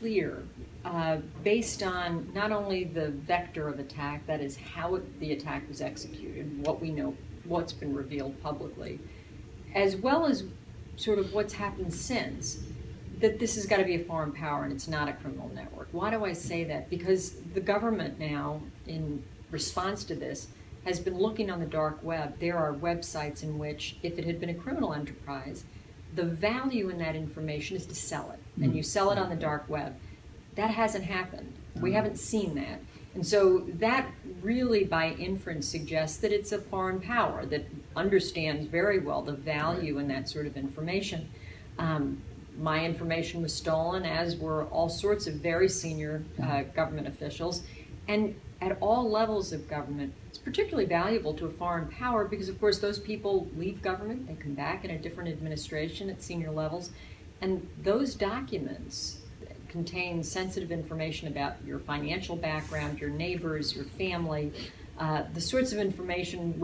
clear, based on not only the vector of attack, that is how the attack was executed, what we know, what's been revealed publicly, as well as sort of what's happened since, that this has got to be a foreign power and it's not a criminal network. Why do I say that? Because the government now, in response to this, has been looking on the dark web. There are websites in which, if it had been a criminal enterprise, the value in that information is to sell it, and you sell it on the dark web. That hasn't happened. We haven't seen that. And so that really, by inference, suggests that it's a foreign power that understands very well the value in that sort of information. My information was stolen, as were all sorts of very senior government officials. And at all levels of government, it's particularly valuable to a foreign power because, of course, those people leave government, they come back in a different administration at senior levels, and those documents contain sensitive information about your financial background, your neighbors, your family, the sorts of information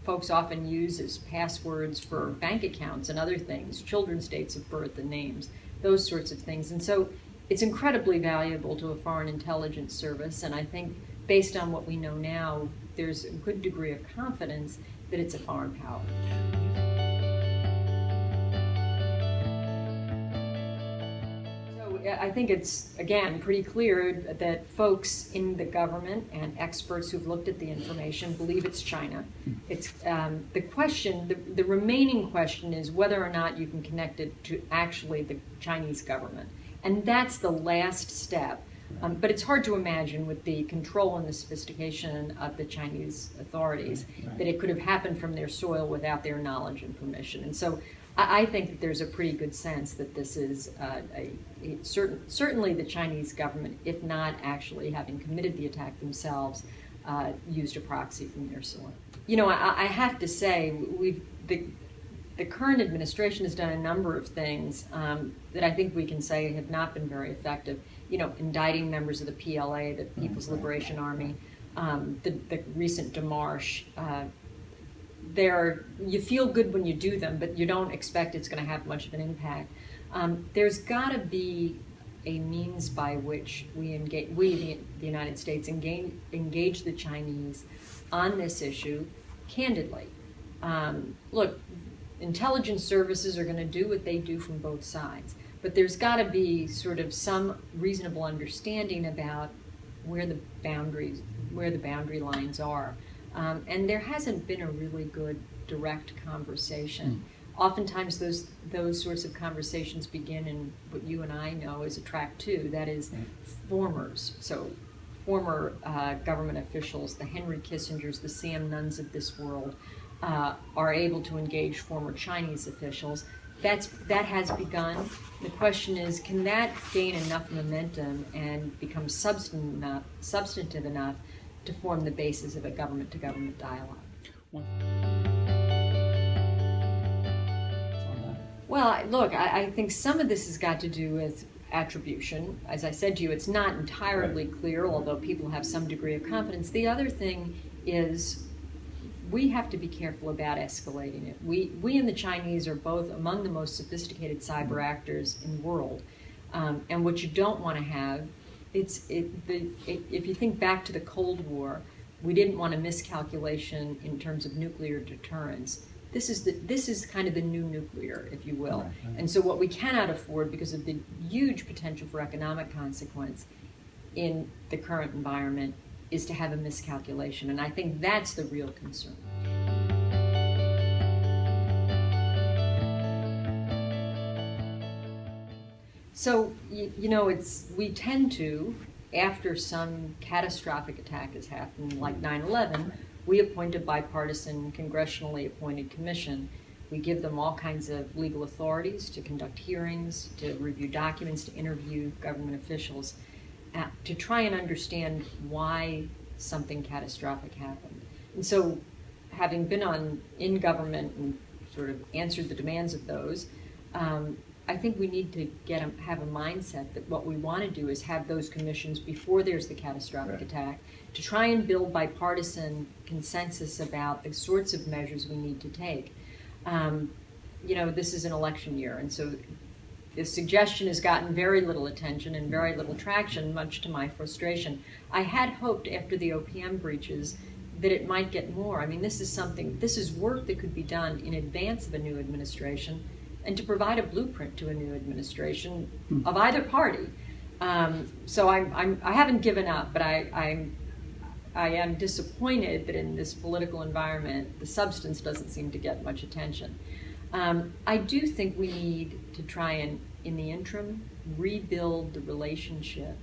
folks often use as passwords for bank accounts and other things, children's dates of birth and names, those sorts of things. And so it's incredibly valuable to a foreign intelligence service, and I think based on what we know now, there's a good degree of confidence that it's a foreign power. So I think it's, again, pretty clear that folks in the government and experts who've looked at the information believe it's China. It's the question, the remaining question is whether or not you can connect it to actually the Chinese government. And that's the last step. But it's hard to imagine, with the control and the sophistication of the Chinese authorities, that it could have happened from their soil without their knowledge and permission. And so I think that there's a pretty good sense that this is certainly the Chinese government, if not actually having committed the attack themselves, used a proxy from their soil. You know, I have to say, the current administration has done a number of things that I think we can say have not been very effective. You know, indicting members of the PLA, the People's Liberation Army, the recent démarche. You feel good when you do them, but you don't expect it's going to have much of an impact. There's got to be a means by which we, the United States, engage the Chinese on this issue candidly. Look, intelligence services are going to do what they do from both sides, but there's got to be sort of some reasonable understanding about where the boundary lines are. And there hasn't been a really good direct conversation. Oftentimes those sorts of conversations begin in what you and I know as a track two, that is formers. So former government officials, the Henry Kissingers, the Sam Nuns of this world, are able to engage former Chinese officials. That has begun. The question is, can that gain enough momentum and become substantive enough to form the basis of a government-to-government dialogue? Well, look, I think some of this has got to do with attribution. As I said to you, it's not entirely clear, although people have some degree of confidence. The other thing is, we have to be careful about escalating it. We and the Chinese are both among the most sophisticated cyber actors in the world. And what you don't want to have, if you think back to the Cold War, we didn't want a miscalculation in terms of nuclear deterrence. This is kind of the new nuclear, if you will. Right. And so what we cannot afford, because of the huge potential for economic consequence in the current environment, is to have a miscalculation, and I think that's the real concern. So, you know, we tend to, after some catastrophic attack has happened, like 9/11, we appoint a bipartisan, congressionally appointed commission. We give them all kinds of legal authorities to conduct hearings, to review documents, to interview government officials, to try and understand why something catastrophic happened. And so, having been in government and sort of answered the demands of those, I think we need to have a mindset that what we want to do is have those commissions before there's the catastrophic attack, to try and build bipartisan consensus about the sorts of measures we need to take. You know, this is an election year, and so the suggestion has gotten very little attention and very little traction, much to my frustration. I had hoped after the OPM breaches that it might get more. I mean, this is work that could be done in advance of a new administration and to provide a blueprint to a new administration of either party. So I haven't given up, but I am disappointed that in this political environment, the substance doesn't seem to get much attention. I do think we need to try and, in the interim, rebuild the relationship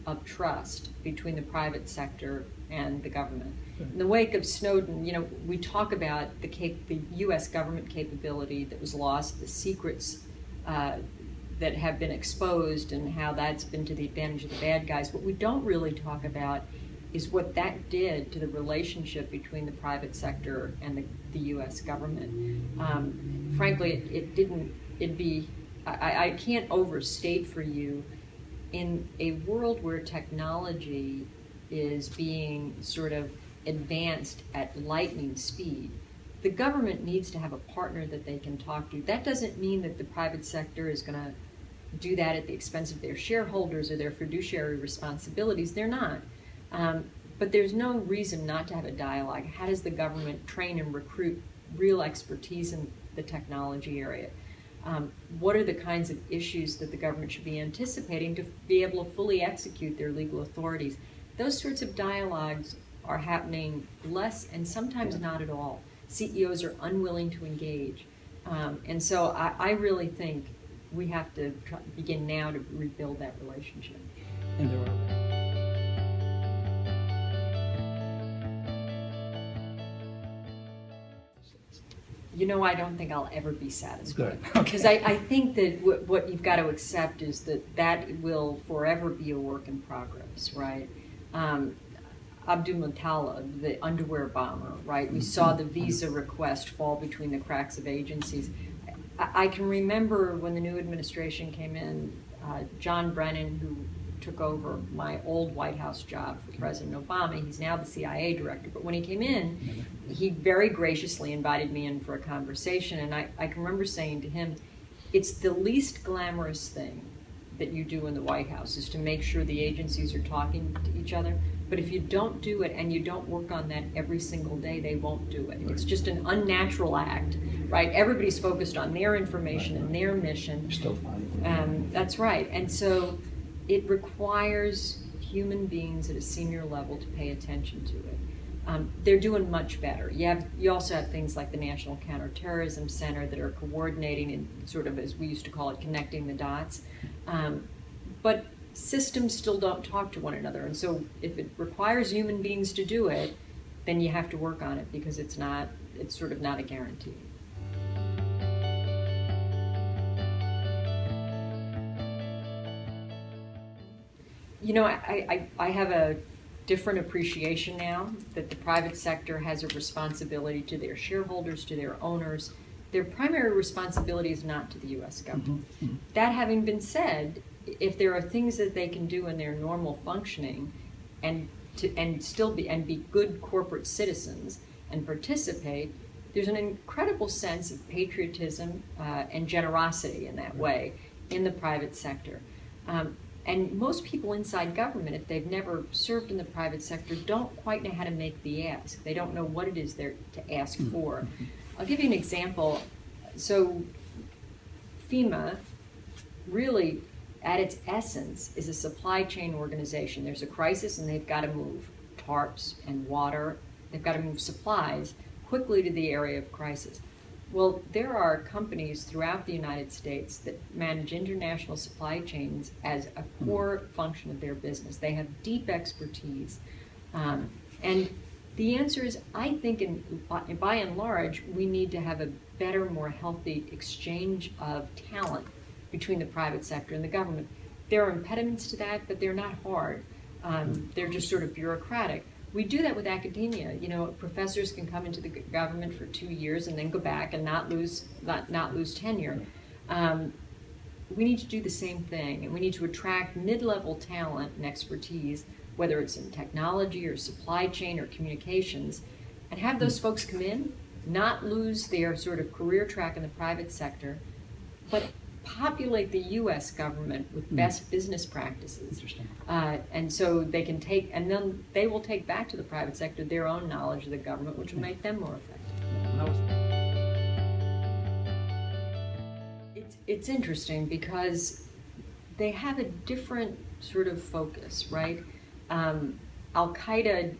of trust between the private sector and the government. In the wake of Snowden, you know, we talk about the U.S. government capability that was lost, the secrets that have been exposed, and how that's been to the advantage of the bad guys. What we don't really talk about is what that did to the relationship between the private sector and the U.S. government. Frankly, I can't overstate for you, in a world where technology is being sort of advanced at lightning speed, the government needs to have a partner that they can talk to. That doesn't mean that the private sector is going to do that at the expense of their shareholders or their fiduciary responsibilities. They're not. But there's no reason not to have a dialogue. How does the government train and recruit real expertise in the technology area? What are the kinds of issues that the government should be anticipating to be able to fully execute their legal authorities? Those sorts of dialogues are happening less and sometimes not at all. CEOs are unwilling to engage. And so I really think we have to begin now to rebuild that relationship. And there are... You know, I don't think I'll ever be satisfied. Good. Because I think that what you've got to accept is that will forever be a work in progress, right? Abdul Muttalib, the underwear bomber, right? We saw the visa request fall between the cracks of agencies. I can remember when the new administration came in, John Brennan, who took over my old White House job for President Obama. He's now the CIA director. But when he came in, he very graciously invited me in for a conversation. And I can remember saying to him, it's the least glamorous thing that you do in the White House is to make sure the agencies are talking to each other. But if you don't do it and you don't work on that every single day, they won't do it. It's just an unnatural act, right? Everybody's focused on their information and their mission. Still fine. That's right. And so it requires human beings at a senior level to pay attention to it. They're doing much better. You also have things like the National Counter-Terrorism Center that are coordinating and sort of, as we used to call it, connecting the dots. But systems still don't talk to one another. And so if it requires human beings to do it, then you have to work on it because it's sort of not a guarantee. You know, I have a different appreciation now that the private sector has a responsibility to their shareholders, to their owners. Their primary responsibility is not to the U.S. government. Mm-hmm. That having been said, if there are things that they can do in their normal functioning and still be good corporate citizens and participate, there's an incredible sense of patriotism and generosity in that way in the private sector. And most people inside government, if they've never served in the private sector, don't quite know how to make the ask. They don't know what it is they're to ask for. I'll give you an example. So FEMA really, at its essence, is a supply chain organization. There's a crisis and they've got to move tarps and water. They've got to move supplies quickly to the area of crisis. Well, there are companies throughout the United States that manage international supply chains as a core function of their business. They have deep expertise. And the answer is, I think, by and large, we need to have a better, more healthy exchange of talent between the private sector and the government. There are impediments to that, but they're not hard. They're just sort of bureaucratic. We do that with academia. You know, professors can come into the government for 2 years and then go back and not lose tenure. We need to do the same thing, and we need to attract mid-level talent and expertise, whether it's in technology or supply chain or communications, and have those folks come in, not lose their sort of career track in the private sector, but populate the U.S. government with best business practices. Interesting. And so they can take, and then they will take back to the private sector their own knowledge of the government, which will make them more effective. That was It's interesting because they have a different sort of focus, right? Al-Qaeda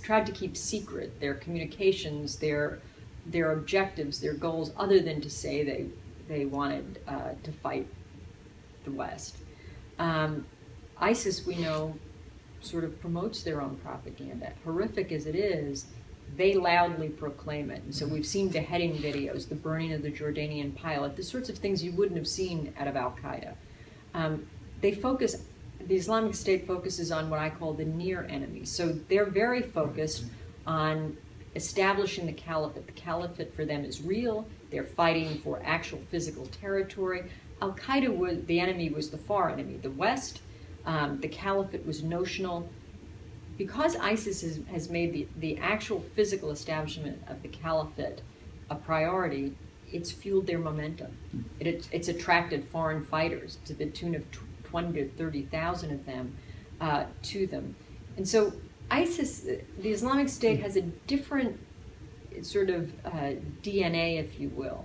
tried to keep secret their communications, their objectives, their goals, other than to say they wanted to fight the West. ISIS, we know, sort of promotes their own propaganda. Horrific as it is, they loudly proclaim it. And so we've seen beheading videos, the burning of the Jordanian pilot, the sorts of things you wouldn't have seen out of Al-Qaeda. The Islamic State focuses on what I call the near enemy. So they're very focused on establishing the caliphate. The caliphate for them is real. They're fighting for actual physical territory. Al-Qaeda, the enemy was the far enemy, the West. The caliphate was notional. Because ISIS has made the actual physical establishment of the caliphate a priority, it's fueled their momentum. It's attracted foreign fighters to the tune of 20 to 30,000 of them to them. And so ISIS, the Islamic State, has a different sort of DNA, if you will.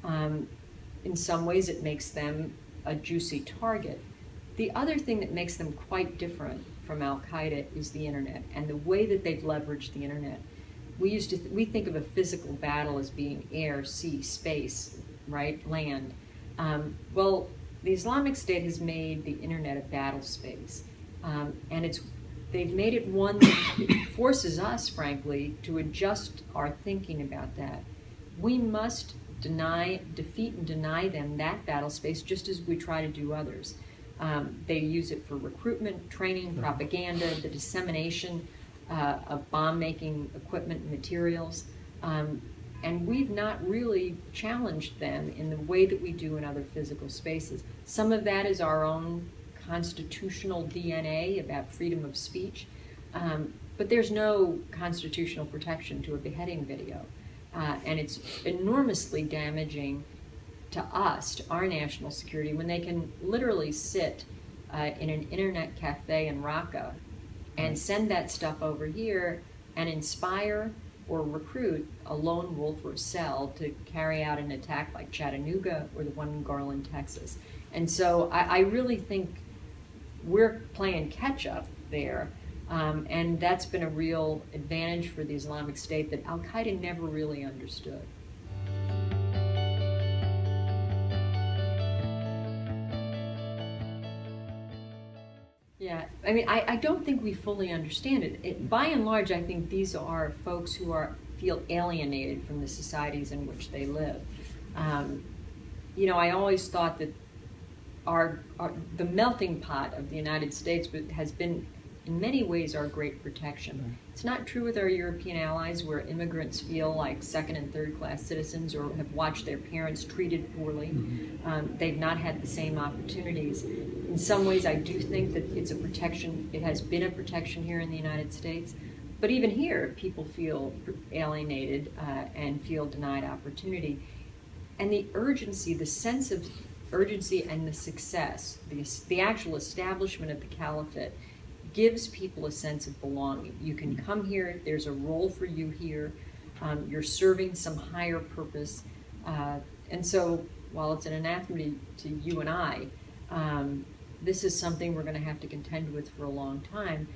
In some ways, it makes them a juicy target. The other thing that makes them quite different from Al-Qaeda is the internet and the way that they've leveraged the internet. We think of a physical battle as being air, sea, space, right, land. Well, the Islamic State has made the internet a battle space, and they've made it one that forces us, frankly, to adjust our thinking about that. We must defeat and deny them that battle space just as we try to do others. They use it for recruitment, training, propaganda, the dissemination of bomb-making equipment and materials. And we've not really challenged them in the way that we do in other physical spaces. Some of that is our own constitutional DNA about freedom of speech, but there's no constitutional protection to a beheading video. And it's enormously damaging to us, to our national security, when they can literally sit in an internet cafe in Raqqa and send that stuff over here and inspire or recruit a lone wolf or cell to carry out an attack like Chattanooga or the one in Garland, Texas. And so I really think we're playing catch up there, and that's been a real advantage for the Islamic State that Al-Qaeda never really understood. Yeah, I mean, I don't think we fully understand it. By and large, I think these are folks who feel alienated from the societies in which they live. You know, I always thought that the melting pot of the United States has been, in many ways, our great protection. Right. It's not true with our European allies, where immigrants feel like second and third class citizens or have watched their parents treated poorly. They've not had the same opportunities. In some ways, I do think that it's a protection. It has been a protection here in the United States. But even here, people feel alienated and feel denied opportunity. And the urgency, the sense of urgency and the success, the actual establishment of the caliphate, gives people a sense of belonging. You can come here, there's a role for you here, you're serving some higher purpose. And so while it's an anathema to you and I, this is something we're going to have to contend with for a long time.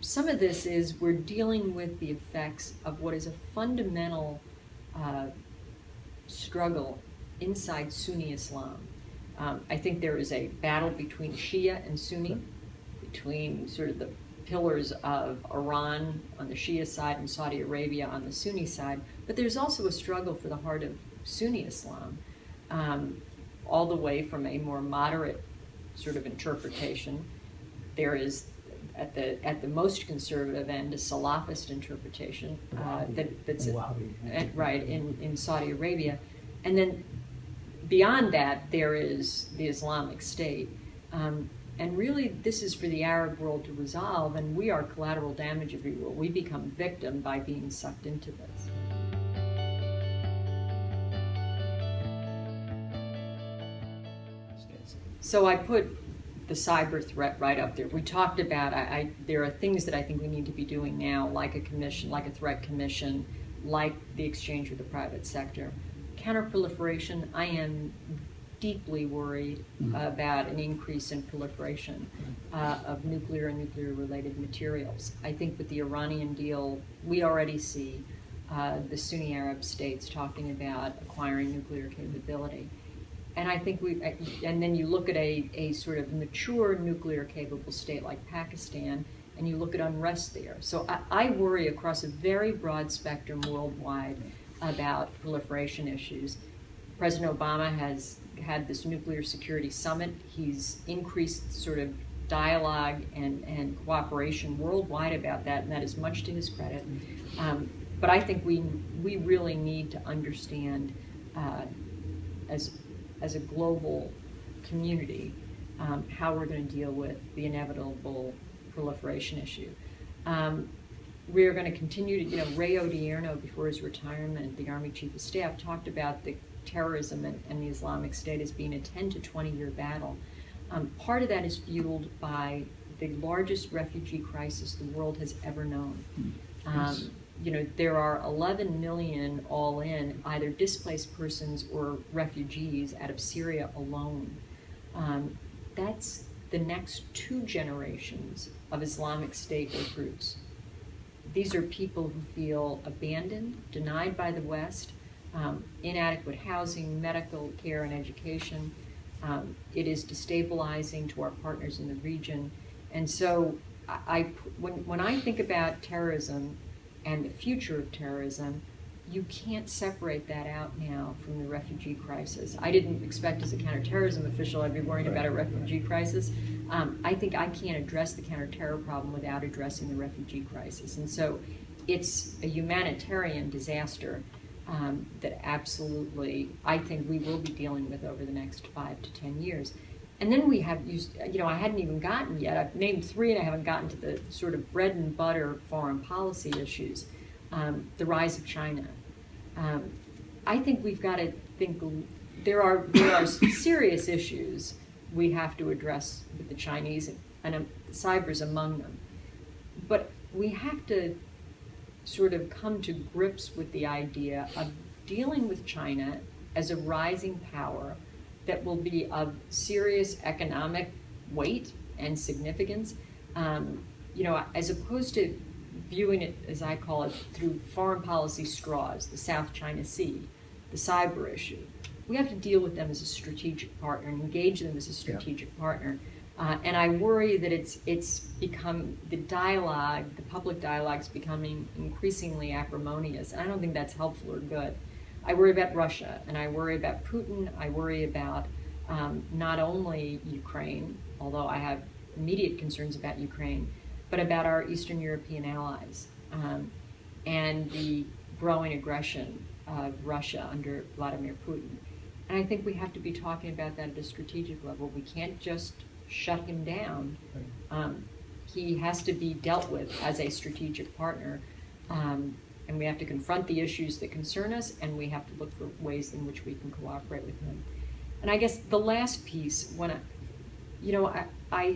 Some of this is we're dealing with the effects of what is a fundamental struggle inside Sunni Islam. I think there is a battle between Shia and Sunni, between sort of the pillars of Iran on the Shia side and Saudi Arabia on the Sunni side, but there's also a struggle for the heart of Sunni Islam, all the way from a more moderate sort of interpretation. There is, at the most conservative end, a Salafist interpretation that's right in Saudi Arabia, and then beyond that there is the Islamic State. And really, this is for the Arab world to resolve, and we are collateral damage, if you will. We become victim by being sucked into this. So I put the cyber threat right up there. We talked about, there are things that I think we need to be doing now, like a commission, like a threat commission, like the exchange with the private sector. Counter-proliferation, I am deeply worried about an increase in proliferation of nuclear and nuclear-related materials. I think with the Iranian deal, we already see the Sunni Arab states talking about acquiring nuclear capability. And I think and then you look at a sort of mature nuclear capable state like Pakistan, and you look at unrest there. So I worry across a very broad spectrum worldwide about proliferation issues. President Obama has had this nuclear security summit. He's increased sort of dialogue and cooperation worldwide about that, and that is much to his credit. But I think we really need to understand as a global community how we're going to deal with the inevitable proliferation issue. We are going to continue to, Ray Odierno, before his retirement, the Army Chief of Staff, talked about the terrorism and the Islamic State as being a 10 to 20-year battle. Part of that is fueled by the largest refugee crisis the world has ever known. Yes. There are 11 million all in, either displaced persons or refugees out of Syria alone. That's the next 2 generations of Islamic State recruits. These are people who feel abandoned, denied by the West, inadequate housing, medical care, and education. It is destabilizing to our partners in the region. And so when I think about terrorism and the future of terrorism, you can't separate that out now from the refugee crisis. I didn't expect as a counterterrorism official I'd be worrying about a refugee crisis. I think I can't address the counterterror problem without addressing the refugee crisis. And so it's a humanitarian disaster that absolutely I think we will be dealing with over the next 5 to 10 years. And then we have I hadn't even gotten yet, I've named 3 and I haven't gotten to the sort of bread and butter foreign policy issues. The rise of China. I think we've got to think, there are serious issues we have to address with the Chinese, and cyber's among them. But we have to sort of come to grips with the idea of dealing with China as a rising power that will be of serious economic weight and significance, as opposed to viewing it, as I call it, through foreign policy straws, the South China Sea, the cyber issue. We have to deal with them as a strategic partner and engage them as a strategic partner. And I worry that it's become, the public dialogue's becoming increasingly acrimonious. And I don't think that's helpful or good. I worry about Russia, and I worry about Putin. I worry about not only Ukraine, although I have immediate concerns about Ukraine, but about our Eastern European allies and the growing aggression of Russia under Vladimir Putin. And I think we have to be talking about that at a strategic level. We can't just shut him down. He has to be dealt with as a strategic partner. And we have to confront the issues that concern us, and we have to look for ways in which we can cooperate with him. And I guess the last piece, I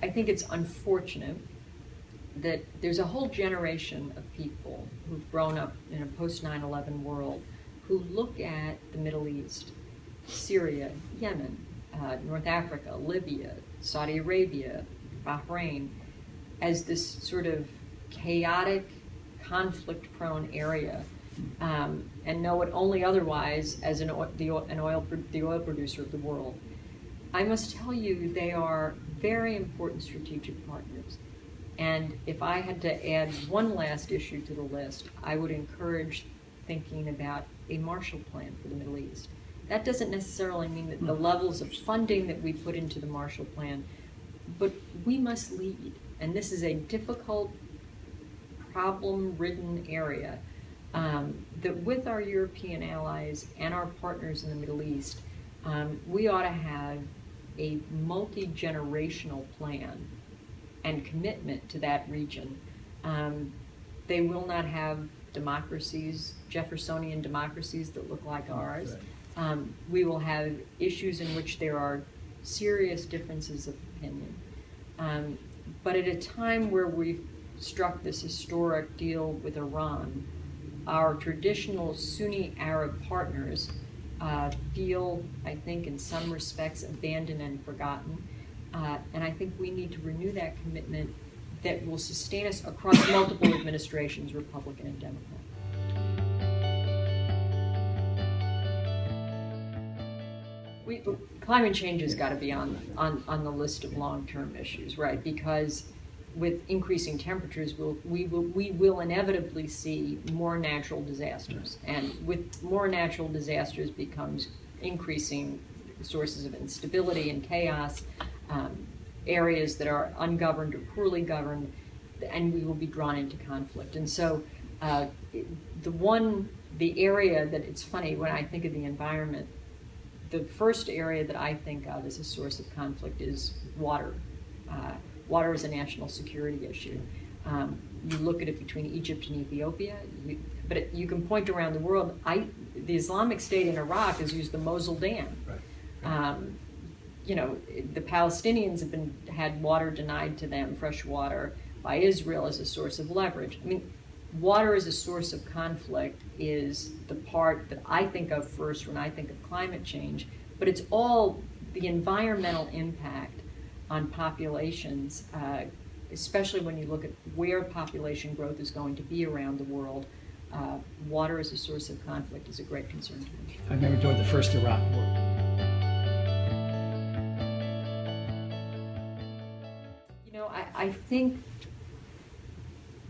think it's unfortunate that there's a whole generation of people who've grown up in a post-9/11 world who look at the Middle East, Syria, Yemen, North Africa, Libya, Saudi Arabia, Bahrain, as this sort of chaotic, conflict-prone area, and know it only otherwise as the oil producer of the world. I must tell you, they are very important strategic partners. And if I had to add one last issue to the list, I would encourage thinking about a Marshall Plan for the Middle East. That doesn't necessarily mean that the levels of funding that we put into the Marshall Plan, but we must lead. And this is a difficult, problem-ridden area that with our European allies and our partners in the Middle East, we ought to have a multi-generational plan and commitment to that region. They will not have democracies, Jeffersonian democracies that look like ours. We will have issues in which there are serious differences of opinion. But at a time where we've struck this historic deal with Iran, our traditional Sunni Arab partners feel, I think, in some respects, abandoned and forgotten. And I think we need to renew that commitment that will sustain us across multiple administrations, Republican and Democrat. Climate change has got to be on the list of long-term issues, right? Because with increasing temperatures, we will inevitably see more natural disasters, and with more natural disasters becomes increasing sources of instability and chaos, areas that are ungoverned or poorly governed, and we will be drawn into conflict. And so, the area that it's funny when I think of the environment, the first area that I think of as a source of conflict is water. Water is a national security issue. You look at it between Egypt and Ethiopia, but you can point around the world. The Islamic State in Iraq has used the Mosul Dam. Right. The Palestinians have had water denied to them, fresh water, by Israel as a source of leverage. I mean, water as a source of conflict is the part that I think of first when I think of climate change, but it's all the environmental impact on populations, especially when you look at where population growth is going to be around the world. Water as a source of conflict is a great concern to me. I remember during the first Iraq War. I think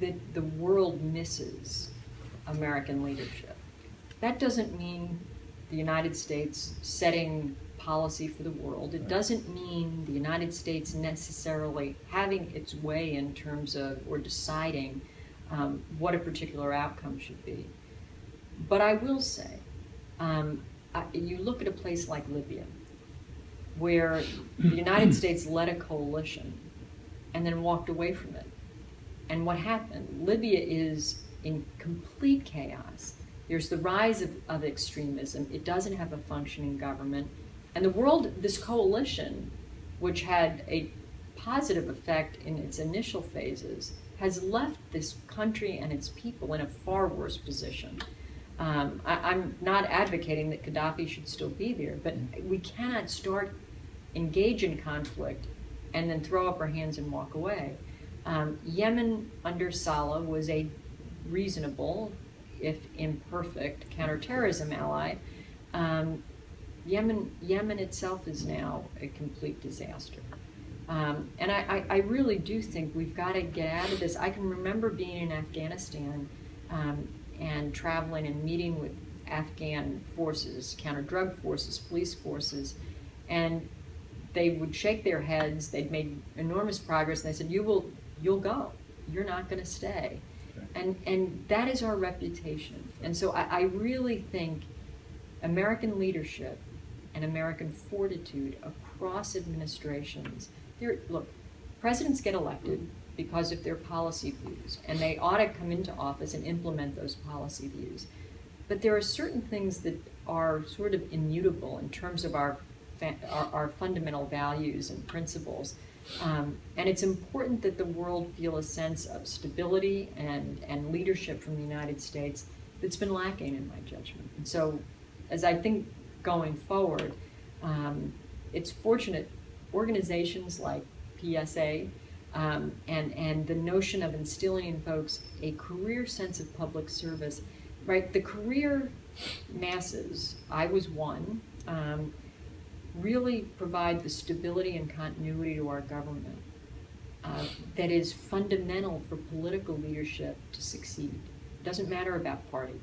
that the world misses American leadership. That doesn't mean the United States setting policy for the world. It doesn't mean the United States necessarily having its way in terms of, or deciding what a particular outcome should be. But I will say, you look at a place like Libya, where the United States led a coalition and then walked away from it. And what happened? Libya is in complete chaos. There's the rise of extremism. It doesn't have a functioning government. And the world, this coalition, which had a positive effect in its initial phases, has left this country and its people in a far worse position. I'm not advocating that Gaddafi should still be there, but we cannot engage in conflict and then throw up our hands and walk away. Yemen under Saleh was a reasonable, if imperfect, counter-terrorism ally. Yemen itself is now a complete disaster. And I really do think we've got to get out of this. I can remember being in Afghanistan and traveling and meeting with Afghan forces, counter-drug forces, police forces, and they would shake their heads. They'd made enormous progress, and they said, you'll go. You're not going to stay. Okay. And that is our reputation. And so I really think American leadership and American fortitude across administrations. Look, presidents get elected because of their policy views, and they ought to come into office and implement those policy views. But there are certain things that are sort of immutable in terms of our fundamental values and principles. And it's important that the world feel a sense of stability and leadership from the United States that's been lacking in my judgment. And so as I think going forward, it's fortunate organizations like PSA and the notion of instilling in folks a career sense of public service, right? The career masses, I was one, really provide the stability and continuity to our government that is fundamental for political leadership to succeed. It doesn't matter about party.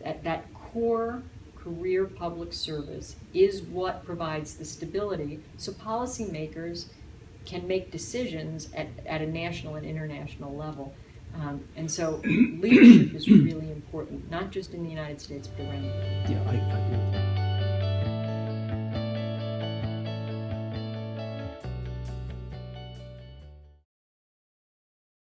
That core career public service is what provides the stability so policymakers can make decisions at a national and international level. And so leadership is really important, not just in the United States, but around the world. Yeah, I agree.